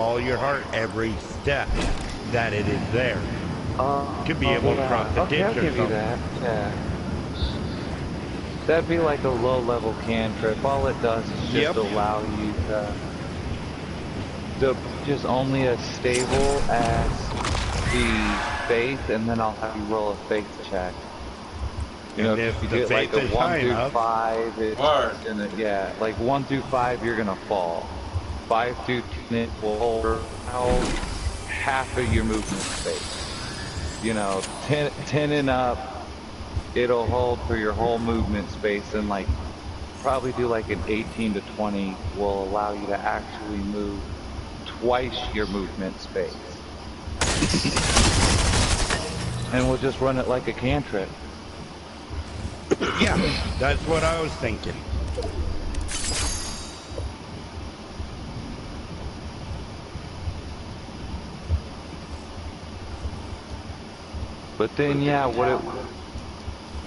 all your heart every step that it is there. To be able to cross the ditch I'll or give you something. that. Yeah. That'd be like a low-level cantrip. All it does is just allow you to just only as stable as the faith, and then I'll have you roll a faith check. You know, if you get like a 1 through 5, it's gonna, yeah, like 1 through 5, you're gonna fall. 5 through 10, it will hold half of your movement space. You know, 10 and up, it'll hold for your whole movement space, and like probably do like an 18 to 20 will allow you to actually move twice your movement space. And we'll just run it like a cantrip. Yeah, that's what I was thinking. But then, yeah, what it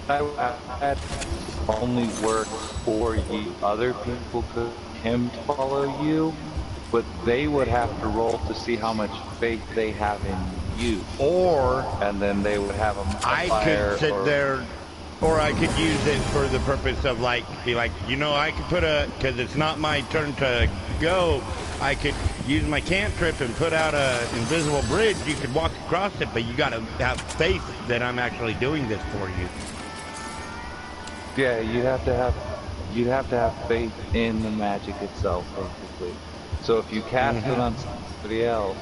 that only works for you. Other people could him to follow you, but they would have to roll to see how much faith they have in you. And then they would have a modifier. I could sit there, or I could use it for the purpose of be like, you know, I could put because it's not my turn to go, I could use my cantrip and put out an invisible bridge. You could walk across it, but you got to have faith that I'm actually doing this for you. Yeah, you'd have to have faith in the magic itself, basically. So if you cast it on somebody else,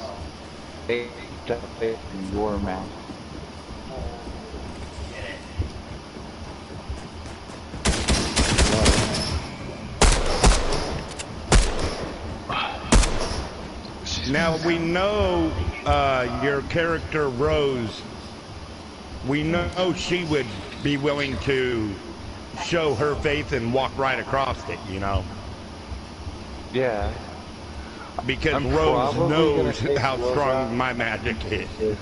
they have faith in your magic. Now we know your character Rose. We know she would be willing to show her faith and walk right across it, you know. Yeah. Because Rose knows how strong my magic is.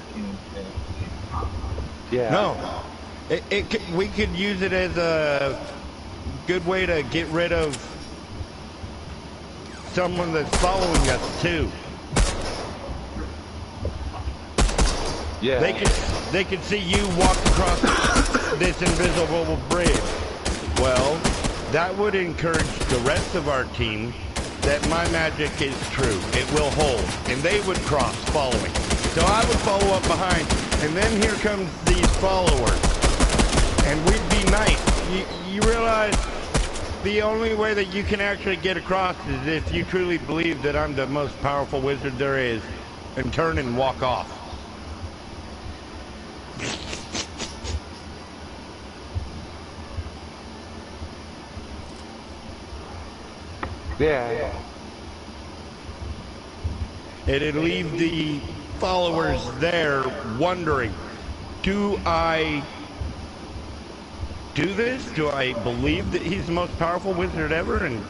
Yeah. No. We could use it as a good way to get rid of someone that's following us too. Yeah. They could see you walk across this invisible bridge. Well, that would encourage the rest of our team that my magic is true. It will hold. And they would cross following. So I would follow up behind. And then here comes these followers. And we'd be nice. You realize the only way that you can actually get across is if you truly believe that I'm the most powerful wizard there is, and turn and walk off. Yeah. It'd leave the followers there wondering, do I do this? Do I believe that he's the most powerful wizard ever and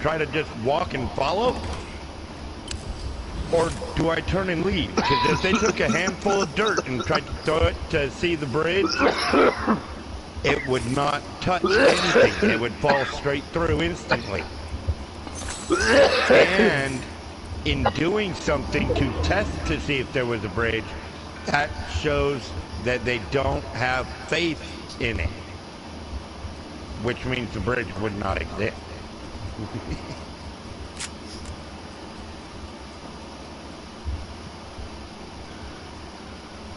try to just walk and follow? Or do I turn and leave? Because if they took a handful of dirt and tried to throw it to see the bridge, it would not touch anything. It would fall straight through instantly. And in doing something to test to see if there was a bridge, that shows that they don't have faith in it, which means the bridge would not exist.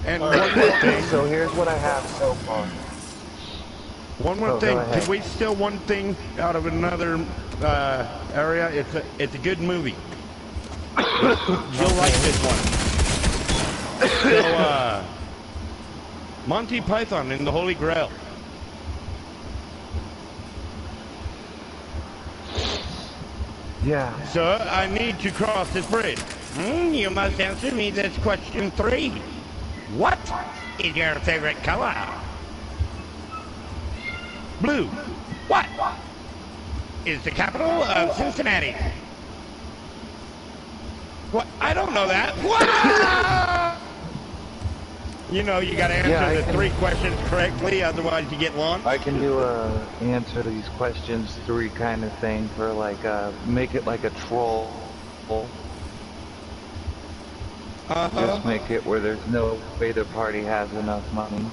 And one more thing. So here's what I have so far. One more thing. Can we steal one thing out of another area? It's a good movie. You'll like this one. So, Monty Python and the Holy Grail. Yeah. Sir, I need to cross this bridge. You must answer me this question 3. What is your favorite color? Blue. What is the capital of Cincinnati? What? I don't know that. What? You know, you got to answer the 3 questions correctly, otherwise you get launched. I can do a answer these questions 3 kind of thing for like make it like a troll. Just make it where there's no way the party has enough money.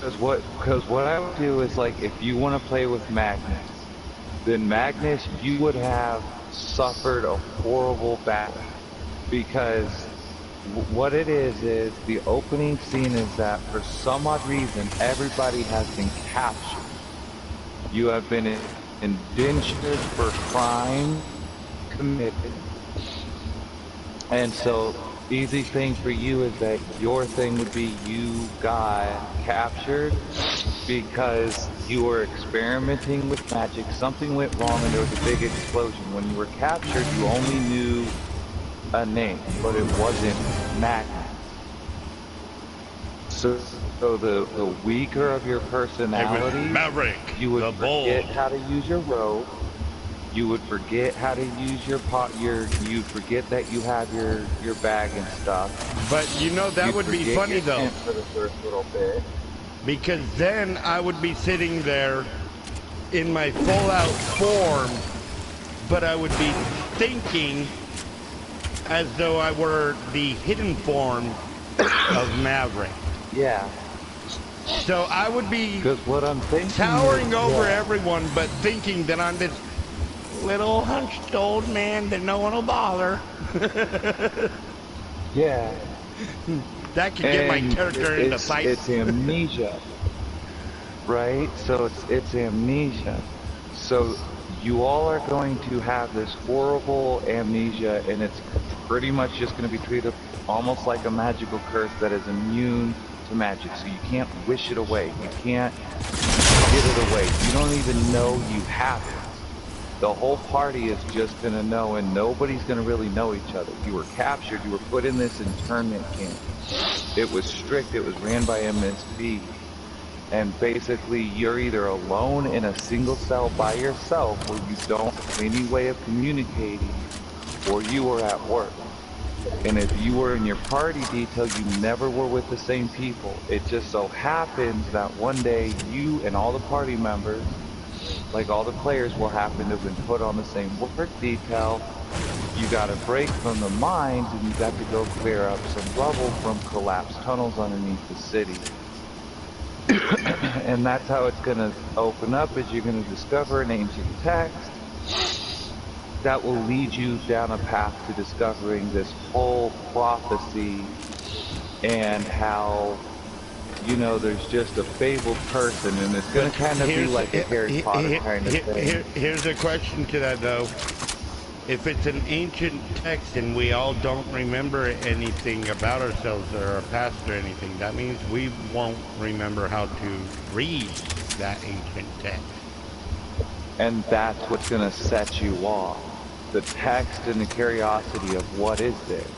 Because what I would do is, like, if you want to play with Magnus, then Magnus, you would have suffered a horrible battle. Because what it is the opening scene is that for some odd reason, everybody has been captured. You have been indentured for crime committed. And so, easy thing for you is that your thing would be you got captured because you were experimenting with magic. Something went wrong and there was a big explosion. When you were captured, you only knew a name, but it wasn't Magnus. So the weaker of your personality, Maverick, you would forget how to use your robe. You would forget how to use your you'd forget that you have your bag and stuff. But you know that would be funny though. For the first little bit. Because then I would be sitting there in my full out form, but I would be thinking as though I were the hidden form of Maverick. Yeah. So I would be what I'm thinking towering over everyone, but thinking that I'm this little hunched old man that no one will bother. Yeah. That could get my character into fight. It's amnesia. Right? So it's amnesia. So you all are going to have this horrible amnesia, and it's pretty much just going to be treated almost like a magical curse that is immune to magic. So you can't wish it away. You can't get it away. You don't even know you have it. The whole party is just going to know, and nobody's going to really know each other. You were captured. You were put in this internment camp. It was strict. It was ran by MSB. And basically, you're either alone in a single cell by yourself, where you don't have any way of communicating, or you were at work. And if you were in your party detail, you never were with the same people. It just so happens that one day, you and all the party members, like all the players, will happen to have been put on the same work detail. You got a break from the mines, and you got to go clear up some rubble from collapsed tunnels underneath the city. And that's how it's going to open up, is you're going to discover an ancient text that will lead you down a path to discovering this whole prophecy, and how, you know, there's just a fabled person, and it's going to kind of be like a Harry Potter kind of thing. Here's a question to that, though. If it's an ancient text and we all don't remember anything about ourselves or our past or anything, that means we won't remember how to read that ancient text. And that's what's going to set you off. The text and the curiosity of what is this.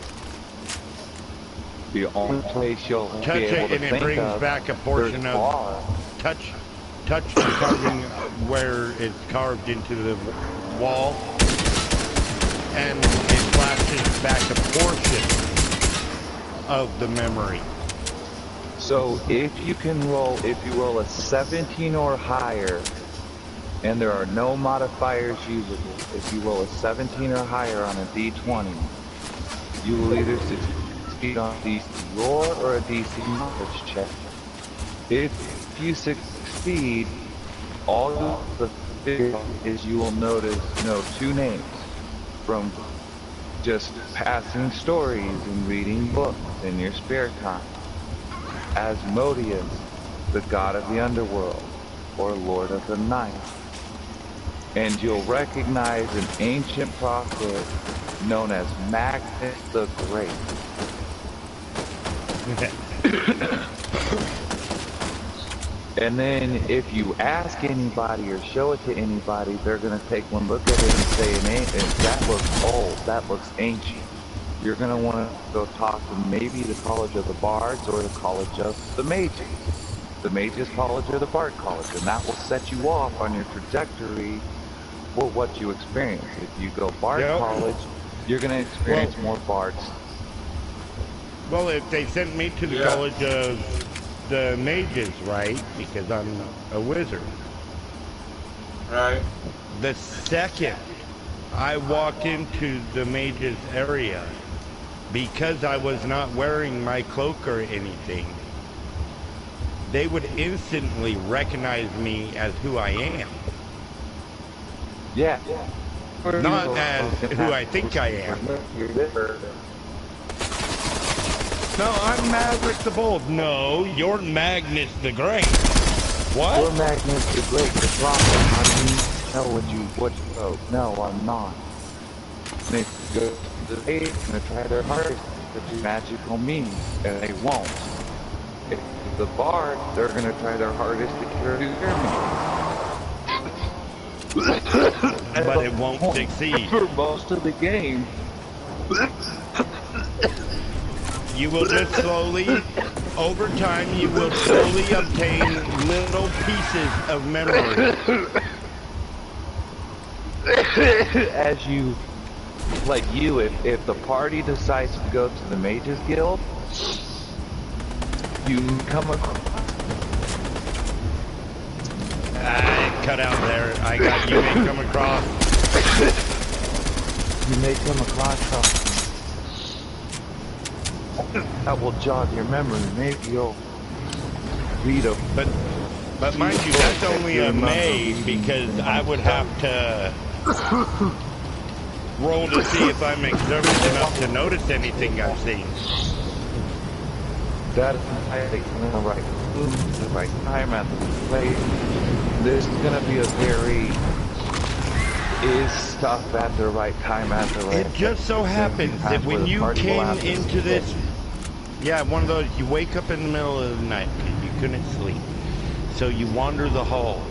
The only place you'll touch be able it, to and it brings back a portion of touch the carving where it's carved into the wall, and it flashes back a portion of the memory. So if you roll a 17 or higher, and there are no modifiers usable, if you roll a 17 or higher on a d20, you will either succeed on DC Roar or a DC Knowledge check. If you succeed, all the figure is you will know two names from just passing stories and reading books in your spare time. Asmodeus, the god of the underworld, or Lord of the Night. And you'll recognize an ancient prophet known as Magnus the Great. And then if you ask anybody or show it to anybody, they're going to take one look at it and say, that looks old, that looks ancient. You're going to want to go talk to maybe the College of the Bards or the College of the Mages. The Mages College or the Bard College. And that will set you off on your trajectory for what you experience. If you go Bard College, you're going to experience more Bards. Well, if they sent me to the College of the Mages, right? Because I'm a wizard. Right. The second I walk into the Mages area, because I was not wearing my cloak or anything, they would instantly recognize me as who I am. Yeah. Not as who I think I am. No, I'm Maverick the Bold. No, you're Magnus the Great. What? You're Magnus the Great. The problem, I mean, know what you wrote. No, I'm not. They go to the page and they try their hardest to do magical means, and they won't. If the bard, they're gonna try their hardest to cure their means. But it won't succeed. For most of the game. You will just slowly, over time, you will slowly obtain little pieces of memory. As you, like you, if the party decides to go to the Mages Guild, you come across... I cut out there. I got you may come across. You may come across something that will jog your memory. Maybe you'll read a... But mind you, that's only a may, because I would have to roll to see if I'm observant enough to notice anything I've seen. That is the right food, the right time at the place. This is going to be a very... is stuff at the right time at the right... It just so happens that when you came into this... Yeah, one of those, you wake up in the middle of the night because you couldn't sleep. So you wander the halls.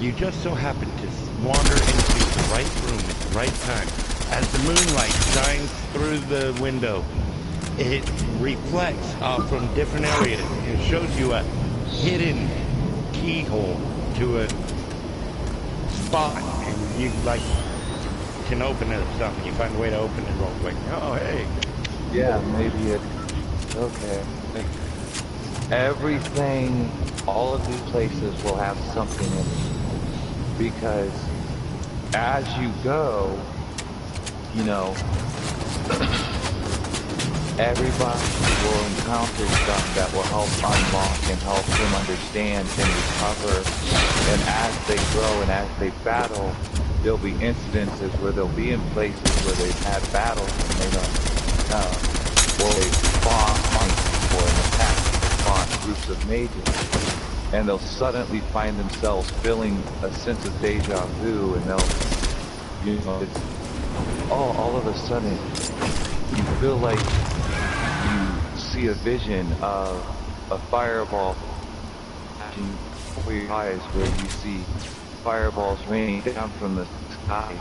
You just so happen to wander into the right room at the right time. As the moonlight shines through the window, it reflects off from different areas and shows you a hidden keyhole to a spot. And you, like, can open it or something. You find a way to open it real quick. Oh, hey. Yeah, maybe it... Okay. Everything, all of these places will have something in it. Because as you go, you know, everybody will encounter stuff that will help unlock and help them understand and recover. And as they grow and as they battle, there'll be incidences where they'll be in places where they've had battles and they don't know. Or they spawn or in the past spawn groups of mages, and they'll suddenly find themselves feeling a sense of deja vu, and they'll, you know, it's, all of a sudden you feel like you see a vision of a fireball before your eyes, where you see fireballs raining down from the sky.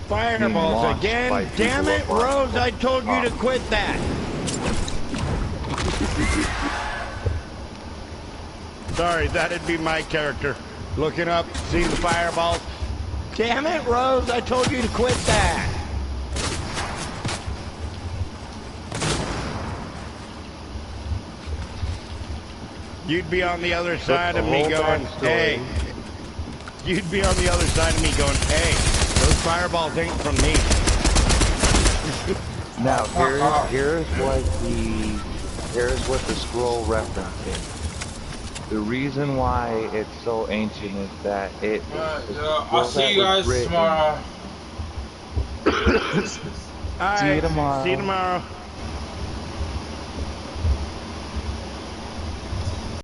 Fireballs again? Damn it, Rose, I told you to quit that. Sorry, that'd be my character. Looking up, seeing the fireballs. Damn it, Rose, I told you to quit that. You'd be on the other side of me going, hey. You'd be on the other side of me going, hey, those fireballs ain't from me. Now, here's what the scroll references. The reason why it's so ancient is that it... I'll see you guys tomorrow. All right, see you tomorrow.